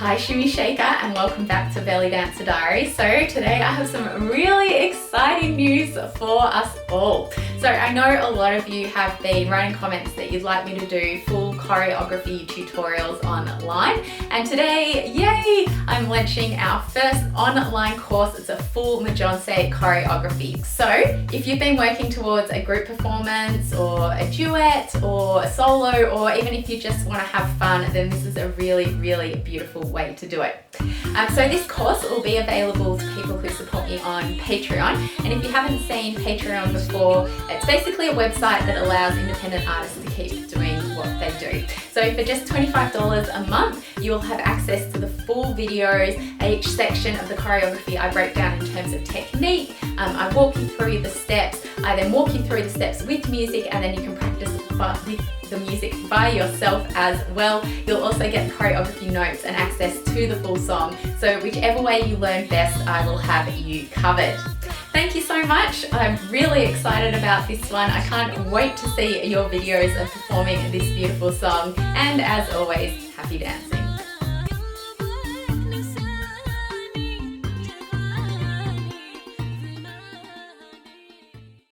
Hi Shimmy Shaker and welcome back to Dancer Diaries. So today I have some really exciting news for us all. So I know a lot of you have been writing comments that you'd like me to do full choreography tutorials online, and today, yay, I'm launching our first online course. It's a full Majorce choreography. So if you've been working towards a group performance or a duet or a solo, or even if you just want to have fun, then this is a really beautiful way to do it. So this course will be available to people who support me on Patreon, and if you haven't seen Patreon before, it's basically a website that allows independent artists to keep doing what they do. So for just $25 a month, you will have access to the full videos. Each section of the choreography I break down in terms of technique. I walk you through the steps. I then walk you through the steps with music, and then you can practice with the music by yourself as well. You'll also get choreography notes and access to the full song. So whichever way you learn best, I will have you covered. Thank you so much. I'm really excited about this one. I can't wait to see your videos of performing this beautiful song. And as always, happy dancing.